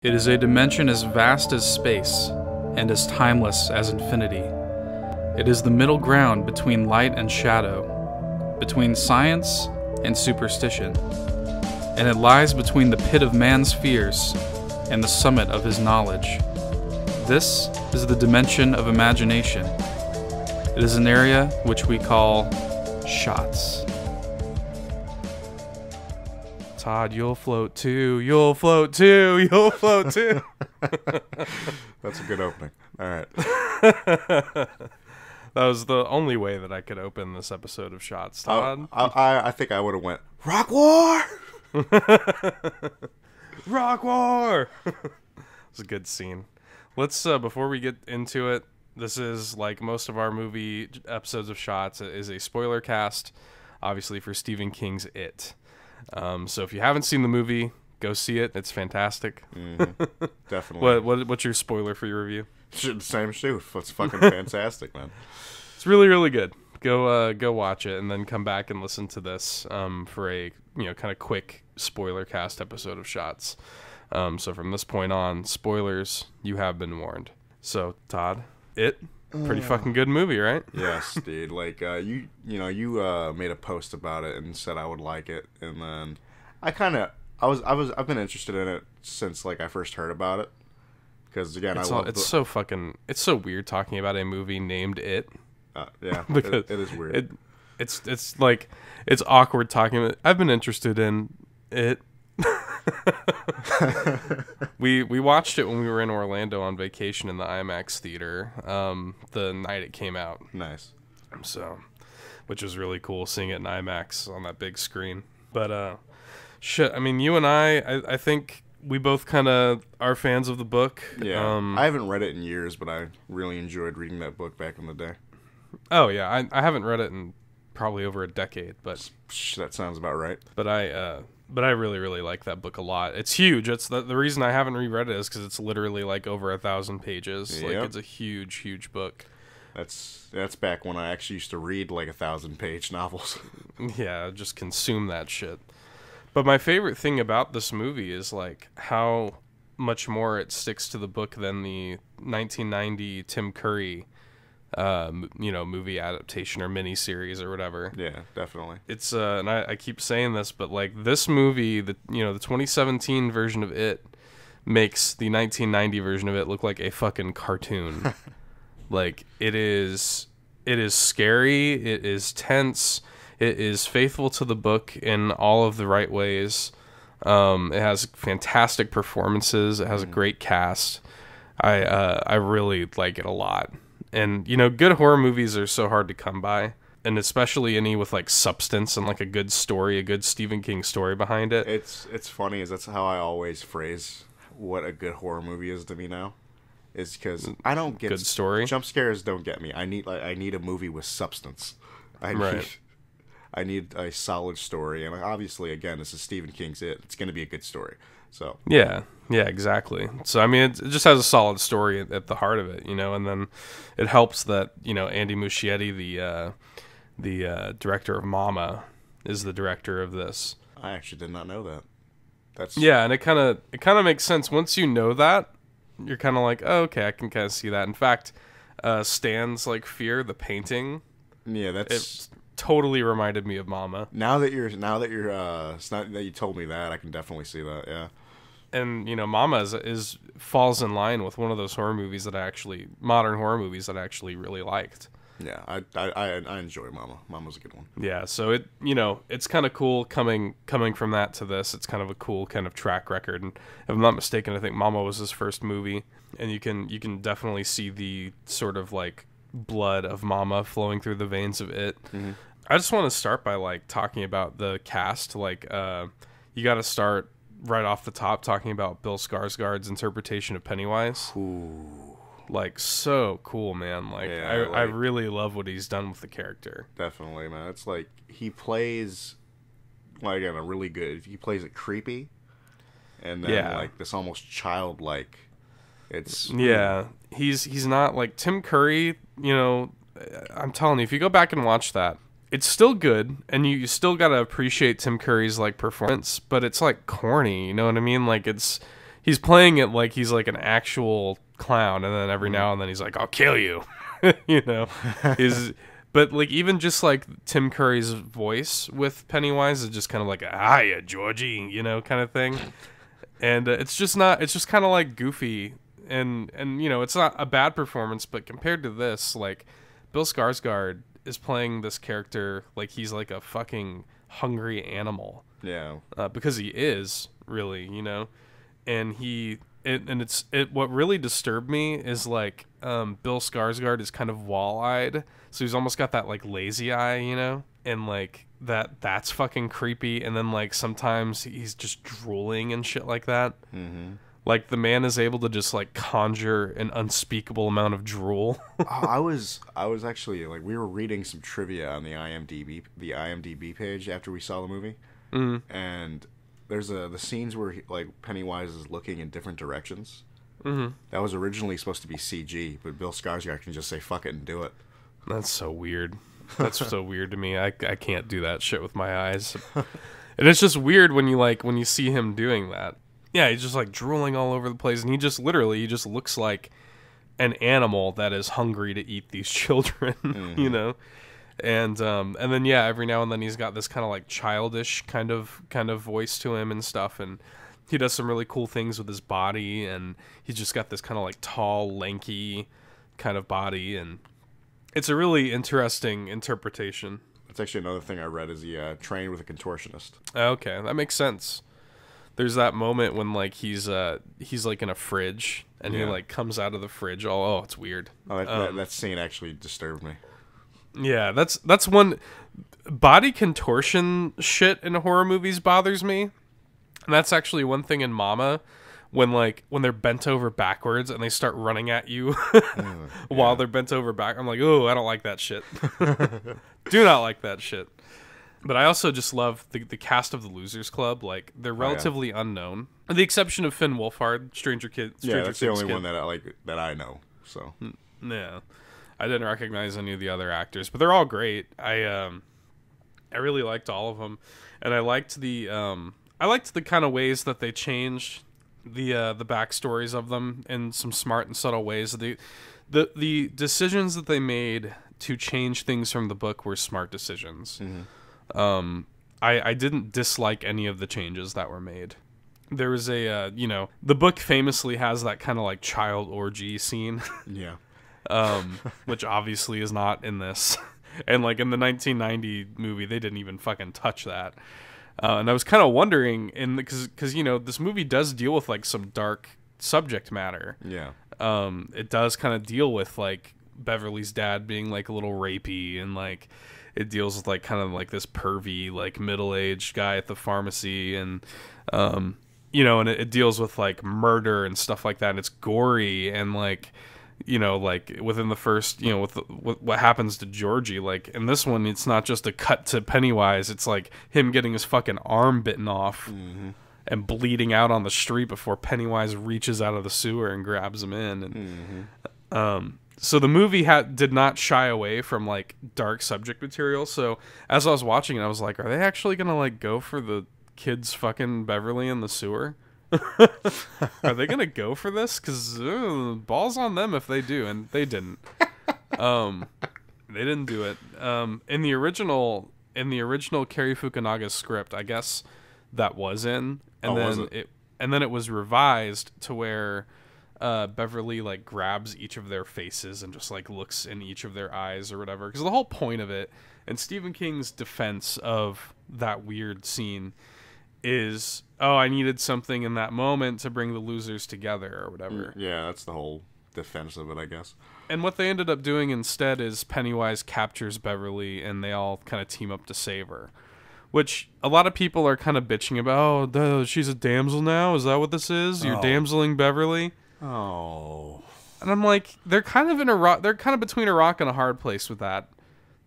It is a dimension as vast as space, and as timeless as infinity. It is the middle ground between light and shadow, between science and superstition, and it lies between the pit of man's fears and the summit of his knowledge. This is the dimension of imagination. It is an area which we call shots. Todd, you'll float too, you'll float too, you'll float too. That's a good opening. All right. That was the only way that I could open this episode of Shots, Todd. I think I would have went, Rock War! Rock War! It was a good scene. Let's, before we get into it, this is, like most of our movie episodes of Shots, it is a spoiler cast, obviously for Stephen King's It. So if you haven't seen the movie, go see it. It's fantastic. Mm-hmm. Definitely. What's your spoiler for your review? Same shoot. It's fucking fantastic, man. It's really, really good. Go watch it and then come back and listen to this for a kind of quick spoiler cast episode of Shots. So from this point on, spoilers, you have been warned. So Todd, It. Pretty fucking good movie, right? Yes, dude. Like you made a post about it and said I would like it, and then I've been interested in it since like I first heard about it. Because again, it's so weird talking about a movie named It. Yeah, because it is weird. It's like it's awkward talking about. I've been interested in It. we watched it when we were in Orlando on vacation in the IMAX theater the night it came out. Nice. So, which was really cool seeing it in IMAX on that big screen. But shit, I mean, you and I think we both kind of are fans of the book. Yeah. I haven't read it in years, but I really enjoyed reading that book back in the day. Oh yeah, I haven't read it in probably over a decade, but that sounds about right. But I really, really like that book a lot. It's huge. It's the reason I haven't reread it is because it's literally like over 1,000 pages. Yep. Like it's a huge, huge book. That's back when I actually used to read like 1,000-page novels. Yeah, just consume that shit. But my favorite thing about this movie is like how much more it sticks to the book than the 1990 Tim Curry movie adaptation or miniseries or whatever. Yeah, definitely. It's and I keep saying this, but like this movie, the 2017 version of It makes the 1990 version of it look like a fucking cartoon. Like it is scary, it is tense, it is faithful to the book in all of the right ways. It has fantastic performances, it has a great cast. I really like it a lot. And, good horror movies are so hard to come by. And especially any with, like, substance and, like, a good story, a good Stephen King story behind it. It's funny, is that's how I always phrase what a good horror movie is to me now. Is because I don't get... Good story? Jump scares don't get me. I need a movie with substance. I need a solid story. And obviously, again, this is Stephen King's It. It's going to be a good story. So Yeah, exactly. So, I mean, it just has a solid story at the heart of it, and then it helps that, Andy Muschietti, the director of Mama, is the director of this. I actually did not know that. Yeah, and it kind of makes sense. Once you know that, you're kind of like, oh, okay, I can kind of see that. In fact, Stan's, like, Fear, the painting, it totally reminded me of Mama. Now that you told me that, I can definitely see that, yeah. And Mama falls in line with one of those modern horror movies that I actually really liked. Yeah, I enjoy Mama. Mama's a good one. Yeah, so it's kind of cool coming from that to this. It's kind of a cool kind of track record. And if I'm not mistaken, I think Mama was his first movie, and you can definitely see the sort of like blood of Mama flowing through the veins of It. Mm-hmm. I just want to start by like talking about the cast. Like, you got to start right off the top talking about Bill Skarsgård's interpretation of Pennywise. Ooh. Like, so cool, man. Like, yeah, I really love what he's done with the character. Definitely, man. It's like he plays, like, again, he plays it creepy, and then like this almost childlike. He's not like Tim Curry. I'm telling you, if you go back and watch that, it's still good, and you still gotta appreciate Tim Curry's like performance, but it's like corny, you know what I mean? Like it's he's playing it like he's like an actual clown, and then every now and then he's like, "I'll kill you," you know. But like even just like Tim Curry's voice with Pennywise is just kind of like, "Hiya, Georgie," you know, kind of thing. And it's just kind of like goofy, and you know, it's not a bad performance, but compared to this, like Bill Skarsgård is playing this character like he's like a fucking hungry animal. Yeah. Because he is really, you know, and what really disturbed me is like Bill Skarsgård is kind of wall-eyed, so he's almost got that like lazy eye, you know, and like that's fucking creepy. And then like sometimes he's just drooling and shit like that. Mm-hmm. Like the man is able to just like conjure an unspeakable amount of drool. I was actually like, we were reading some trivia on the IMDb page after we saw the movie, and there's the scenes where like Pennywise is looking in different directions. Mm-hmm. That was originally supposed to be CG, but Bill Skarsgård can just say fuck it and do it. That's so weird. That's so weird to me. I can't do that shit with my eyes, and it's just weird when you see him doing that. Yeah, he's just like drooling all over the place, and he just looks like an animal that is hungry to eat these children, you know. And then yeah, every now and then he's got this kind of like childish kind of voice to him and stuff, and he does some really cool things with his body, and he's just got this kind of like tall, lanky kind of body, and it's a really interesting interpretation. That's actually another thing I read, is he trained with a contortionist. Okay, that makes sense. There's that moment when like he's like in a fridge, and he like comes out of the fridge. Oh, it's weird. Oh, that scene actually disturbed me. Yeah, that's one body contortion shit in horror movies bothers me. And that's actually one thing in Mama, when they're bent over backwards and they start running at you while they're bent over back. I'm like, oh, I don't like that shit. Do not like that shit. But I also just love the cast of the Losers Club. Like, they're relatively unknown, with the exception of Finn Wolfhard, Stranger Things that's the only one that I like, that I know. So yeah, I didn't recognize any of the other actors, but they're all great. I really liked all of them, and I liked the kind of ways that they changed the backstories of them in some smart and subtle ways. The decisions that they made to change things from the book were smart decisions. Mm-hmm. I didn't dislike any of the changes that were made. There was the book famously has that kind of like child orgy scene. Yeah. Which obviously is not in this. And like in the 1990 movie, they didn't even fucking touch that. And I was kind of wondering, because this movie does deal with like some dark subject matter. Yeah. It does kind of deal with like Beverly's dad being like a little rapey, and like it deals with like kind of like this pervy like middle-aged guy at the pharmacy, and and it deals with like murder and stuff like that, and it's gory, and like like within the first with what happens to Georgie, like in this one it's not just a cut to Pennywise, it's like him getting his fucking arm bitten off and bleeding out on the street before Pennywise reaches out of the sewer and grabs him in, and so the movie did not shy away from like dark subject material. So as I was watching it, I was like, are they actually gonna like go for the kids fucking Beverly in the sewer? Are they gonna go for this? Because balls on them if they do, and they didn't. They didn't do it. In the original Cary Fukunaga's script, I guess that was in, and then it was revised to where Beverly like grabs each of their faces and just like looks in each of their eyes or whatever. Because the whole point of it, and Stephen King's defense of that weird scene, is, I needed something in that moment to bring the losers together or whatever. Yeah, that's the whole defense of it, I guess. And what they ended up doing instead is Pennywise captures Beverly, and they all kind of team up to save her. Which a lot of people are kind of bitching about. Oh, she's a damsel now? Is that what this is? You're damseling Beverly? Oh. And I'm like, they're kind of between a rock and a hard place with that.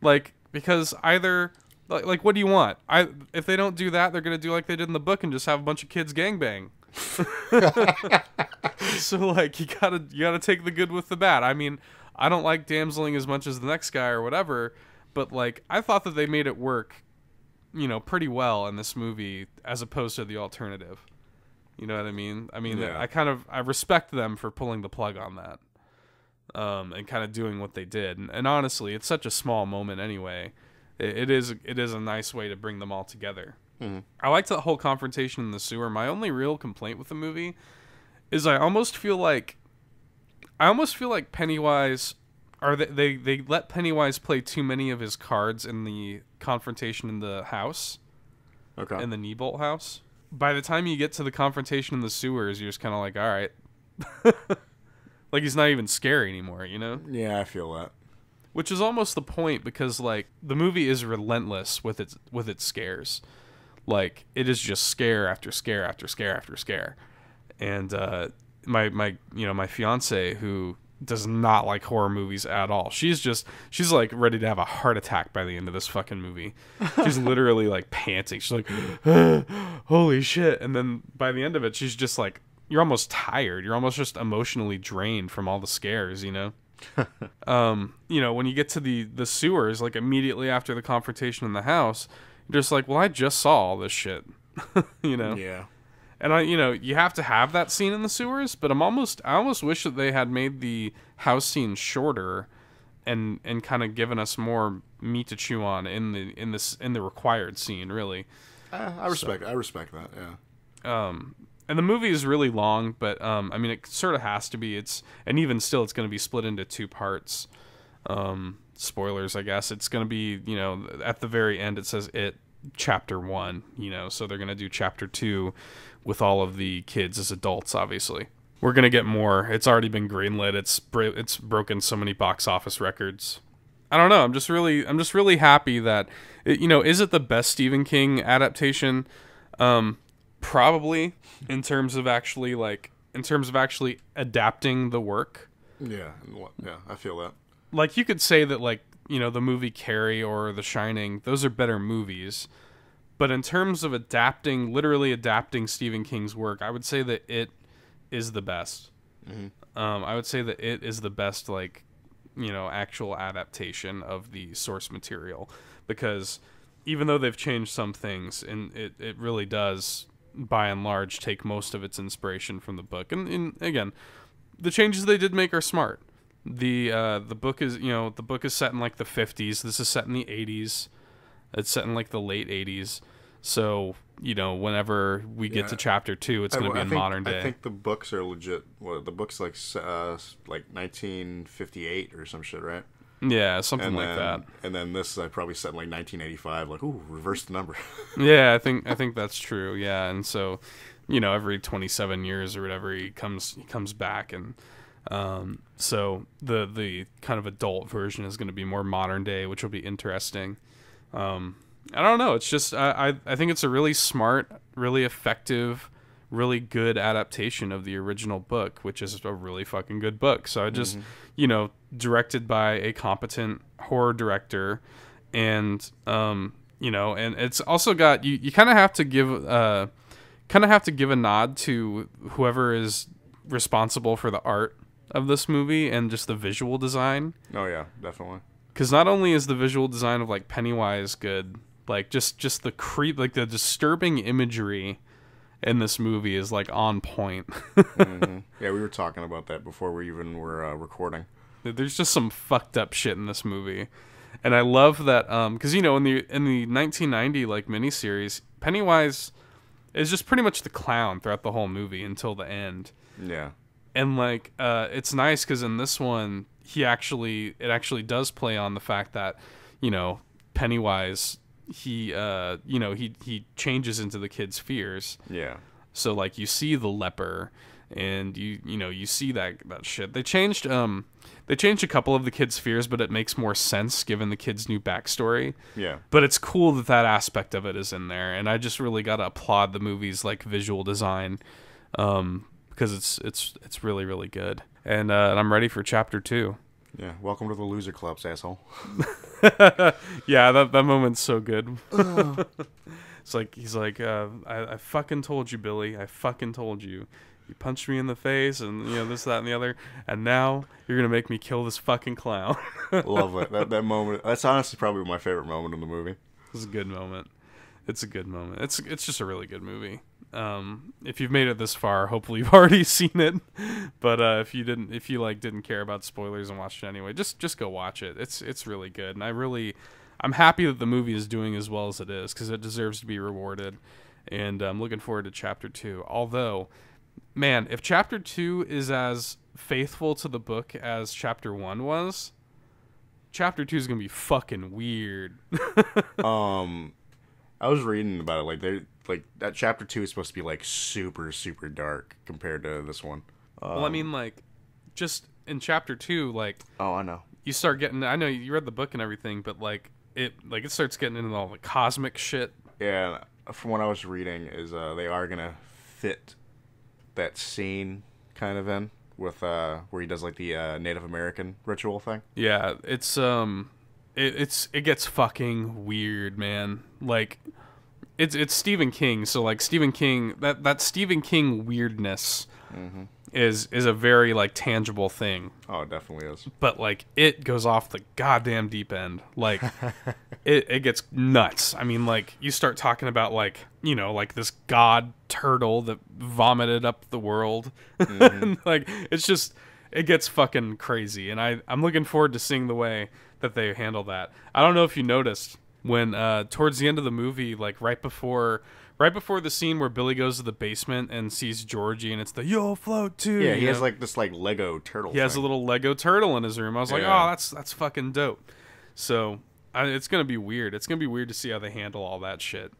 Like, because either, like what do you want? If they don't do that, they're going to do like they did in the book and just have a bunch of kids gangbang. So like, you gotta take the good with the bad. I mean, I don't like damseling as much as the next guy or whatever, but like, I thought that they made it work, pretty well in this movie as opposed to the alternative. You know what I mean? I mean, Yeah. I respect them for pulling the plug on that, and kind of doing what they did. And honestly, it's such a small moment anyway. It is a nice way to bring them all together. Mm-hmm. I liked that whole confrontation in the sewer. My only real complaint with the movie is I almost feel like Pennywise, or they let Pennywise play too many of his cards in the confrontation in the house. Okay. In the Niebolt house. By the time you get to the confrontation in the sewers, you're just kind of like, all right. Like, he's not even scary anymore, you know? Yeah, I feel that. Which is almost the point, because like the movie is relentless with its scares. Like, it is just scare after scare after scare after scare. And my fiance, who does not like horror movies at all, she's like ready to have a heart attack by the end of this fucking movie. She's literally like panting. She's like, holy shit. And then by the end of it, she's just like, you're almost tired. You're almost just emotionally drained from all the scares, you know? When you get to the sewers, like immediately after the confrontation in the house, you're just like, well, I just saw all this shit. You know? Yeah. And you have to have that scene in the sewers, but I almost wish that they had made the house scene shorter and kind of given us more meat to chew on in the required scene, really. I respect that, yeah. And the movie is really long, but I mean, it sort of has to be. And even still, it's going to be split into 2 parts. Spoilers, I guess. It's going to be, at the very end, it says chapter 1, so they're going to do chapter 2 with all of the kids as adults, obviously. We're going to get more. It's already been greenlit. It's broken so many box office records. I don't know. I'm just really happy that, is it the best Stephen King adaptation? Probably, in terms of actually adapting the work. Yeah, I feel that. Like, you could say that, like, the movie Carrie or The Shining, those are better movies. But in terms of literally adapting Stephen King's work, I would say that it is the best. Mm-hmm. I would say that it is the best, like, actual adaptation of the source material. Because even though they've changed some things, and it really does, by and large, take most of its inspiration from the book. And again, the changes they did make are smart. The book is set in like the 50s. This is set in the 80s. It's set in like the late 80s. So, whenever we get to chapter 2, it's going to be in modern day. I think the books are legit. Well, the book's like 1958 or some shit, right? Yeah, something like that. And then this is probably set in like 1985. Like, ooh, reverse the number. Yeah, I think that's true. Yeah, and so, every 27 years or whatever, he comes back, and so the kind of adult version is going to be more modern day, which will be interesting. I don't know. It's just I think it's a really smart, really effective, really good adaptation of the original book, which is a really fucking good book. So I just, directed by a competent horror director, and and it's also got you kind of have to give a nod to whoever is responsible for the art of this movie and just the visual design. Oh yeah, definitely. Because not only is the visual design of like Pennywise good, like just the creep, like the disturbing imagery in this movie is like on point. Mm-hmm. Yeah, we were talking about that before we even were recording. There's just some fucked up shit in this movie, and I love that because in the 1990 like miniseries, Pennywise is just pretty much the clown throughout the whole movie until the end. Yeah, and like it's nice because in this one it actually does play on the fact that Pennywise he changes into the kids' fears. Yeah. So like you see the leper, and you see that shit. They changed a couple of the kids' fears, but it makes more sense given the kids' new backstory. Yeah. But it's cool that aspect of it is in there, and I just really gotta applaud the movie's like visual design, because it's really really good. And I'm ready for chapter 2. Yeah, welcome to the loser clubs, asshole. Yeah, that moment's so good. It's like he's like, I fucking told you, Billy. I fucking told you. You punched me in the face, and this, that, and the other, and now you're gonna make me kill this fucking clown. Love it. That moment. That's honestly probably my favorite moment in the movie. It's a good moment. It's a good moment. It's just a really good movie. If you've made it this far, hopefully you've already seen it. But if you didn't care about spoilers and watched it anyway, just go watch it. It's really good, and I'm happy that the movie is doing as well as it is because it deserves to be rewarded. And I'm looking forward to Chapter 2. Although, man, if Chapter 2 is as faithful to the book as Chapter 1 was, Chapter 2 is gonna be fucking weird. I was reading about it. Like that Chapter 2 is supposed to be like super super dark compared to this one. Well, I mean, like, just in Chapter 2, like, oh, I know. you start getting. I know you read the book and everything, but it starts getting into all the cosmic shit. Yeah, from what I was reading is they are gonna fit that scene kind of in with where he does like the Native American ritual thing. Yeah, it gets fucking weird, man. Like, it's Stephen King, so like Stephen King, that Stephen King weirdness is a very like tangible thing. Oh, it definitely is. But like it goes off the goddamn deep end. Like it gets nuts. I mean, like you start talking about like, you know, like this god turtle that vomited up the world. Like it gets fucking crazy, and I'm looking forward to seeing the way that they handle that. I don't know if you noticed when towards the end of the movie, like right before the scene where Billy goes to the basement and sees Georgie, and it's the "You'll float too." Yeah, he has like this like Lego turtle. He has a little Lego turtle in his room. I was like, oh, that's fucking dope. So it's gonna be weird. It's gonna be weird to see how they handle all that shit.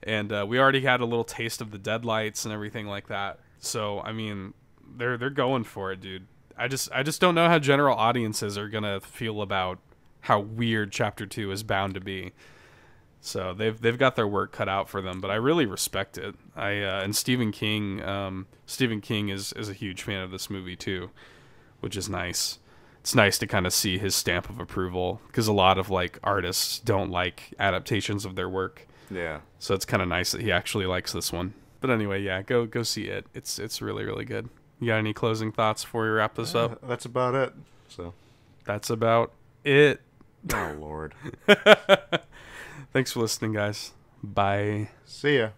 And we already had a little taste of the deadlights and everything like that. So I mean, they're going for it, dude. I just don't know how general audiences are gonna feel about how weird Chapter 2 is bound to be. So they've got their work cut out for them, but I really respect it. And Stephen King is a huge fan of this movie too, which is nice. It's nice to kind of see his stamp of approval because a lot of like artists don't like adaptations of their work. Yeah. So it's kind of nice that he actually likes this one. But anyway, yeah, go see it. It's really really good. You got any closing thoughts before we wrap this up? That's about it. So. That's about it. Oh Lord. Thanks for listening, guys. Bye. See ya.